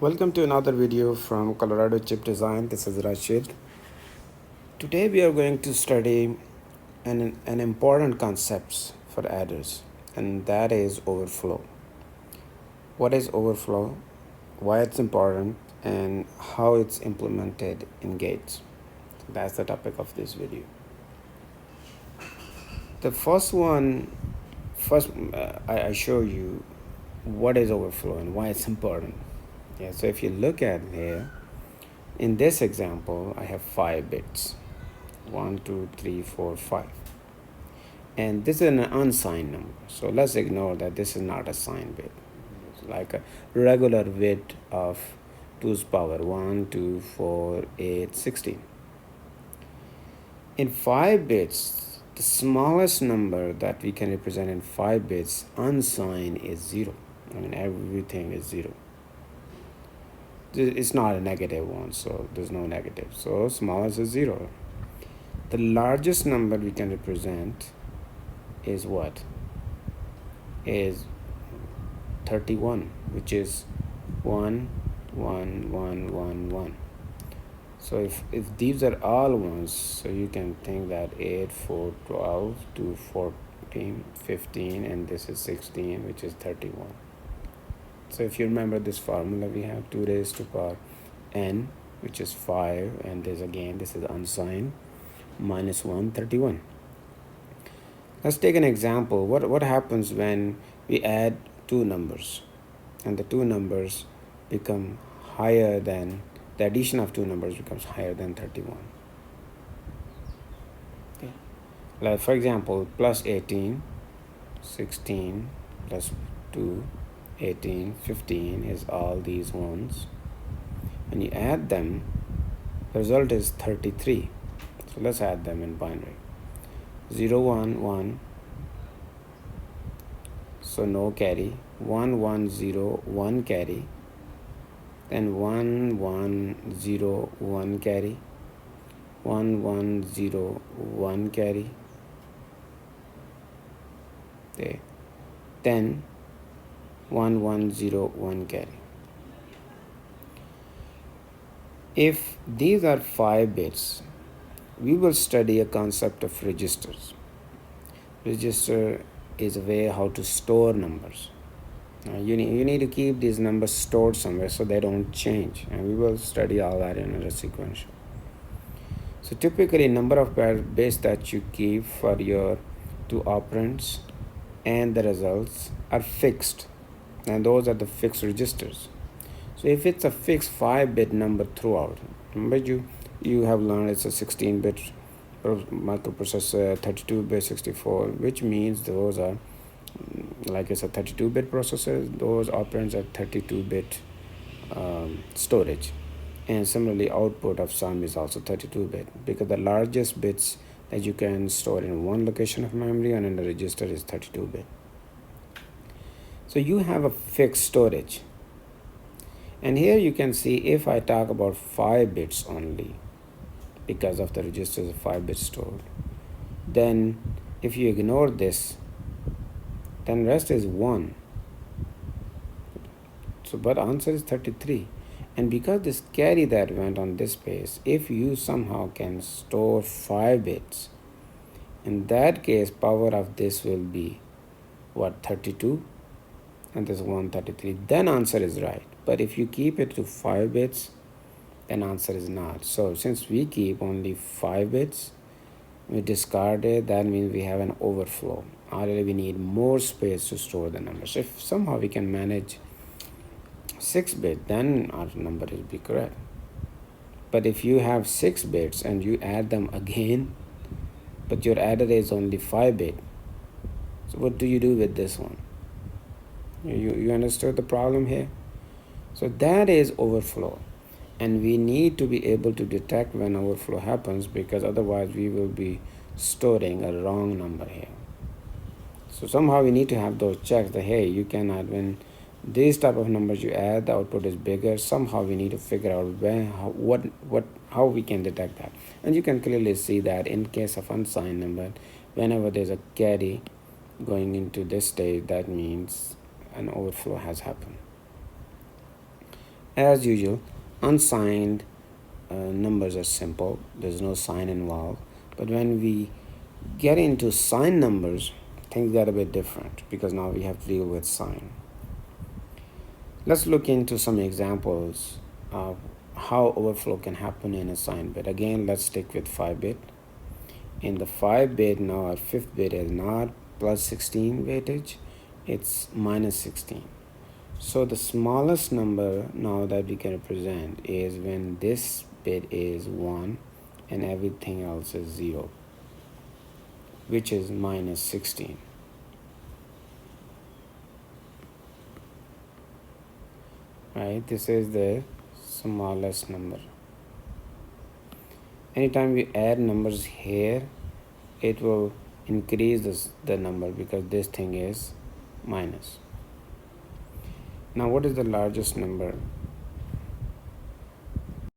Welcome to another video from Colorado Chip Design. This is Rashid. Today we are going to study an important concept for adders, and that is overflow. What is overflow, why it's important, and how it's implemented in gates. That's the topic of this video. The first I show you what is overflow and why it's important. Yeah, so if you look at here, in this example, I have 5 bits. 1, 2, 3, 4, 5. And this is an unsigned number. So let's ignore that this is not a signed bit. It's like a regular bit of 2's power 1, 2, 4, 8, 16. In 5 bits, the smallest number that we can represent in 5 bits unsigned is 0. I mean, everything is 0. It's not a negative one, so there's no negative. So smallest is 0. The largest number we can represent is what? Is 31, which is 1, 1, 1, 1, 1. So if these are all ones, so you can think that 8, 4, 12, 2, 14, 15, and this is 16, which is 31. So if you remember this formula, we have 2 raised to power n, which is 5, and this is unsigned, minus 1, 31. Let's take an example. What happens when we add 2 numbers and the 2 numbers become higher than, the addition of 2 numbers becomes higher than 31? Okay. Like for example, plus 18, 16, plus 2, 18, 15 is all these ones. When you add them, the result is 33. So let's add them in binary. 0, 1, 1. So no carry. 1, 1, 0, 1 carry. Then 1, 1, 0, 1 carry. 1, 1, 0, 1 carry. Okay. Then 1, 1, 0, 1 carry. If these are 5 bits, we will study a concept of registers. Register is a way how to store numbers. You need to keep these numbers stored somewhere so they don't change, and we will study all that in a sequential. So typically, number of bits that you keep for your 2 operands and the results are fixed, and those are the fixed registers. So if it's a fixed 5-bit number throughout, remember you have learned it's a 16-bit microprocessor, 32-bit 64, which means those are, like it's a 32-bit processor, those operands are 32-bit storage. And similarly, output of sum is also 32-bit, because the largest bits that you can store in one location of memory and in the register is 32-bit. So you have a fixed storage. And here you can see if I talk about 5 bits only, because of the registers of 5 bits stored, then if you ignore this, then rest is 1. So but answer is 33. And because this carry that went on this space, if you somehow can store 5 bits, in that case power of this will be what, 32, and this 133, then answer is right. But if you keep it to 5 bits, then answer is not. So since we keep only 5 bits, we discard it, that means we have an overflow. Already we need more space to store the numbers. If somehow we can manage 6 bit, then our number will be correct. But if you have 6 bits and you add them again, but your adder is only 5 bit, so what do you do with this one? You understood the problem here? So that is overflow. And we need to be able to detect when overflow happens, because otherwise we will be storing a wrong number here. So somehow we need to have those checks that, hey, you cannot, when these type of numbers you add, the output is bigger. Somehow we need to figure out how we can detect that. And you can clearly see that in case of unsigned number, whenever there's a carry going into this state, that means an overflow has happened. As usual, unsigned numbers are simple, there's no sign involved. But when we get into signed numbers, things get a bit different because now we have to deal with sign. Let's look into some examples of how overflow can happen in a signed bit. Again, let's stick with 5-bit. In the 5-bit, now our 5th bit is not plus 16 weightage, it's minus 16. So the smallest number now that we can represent is when this bit is 1 and everything else is 0, which is minus 16. Right, this is the smallest number. Anytime we add numbers here, it will increase the number because this thing is minus. Now what is the largest number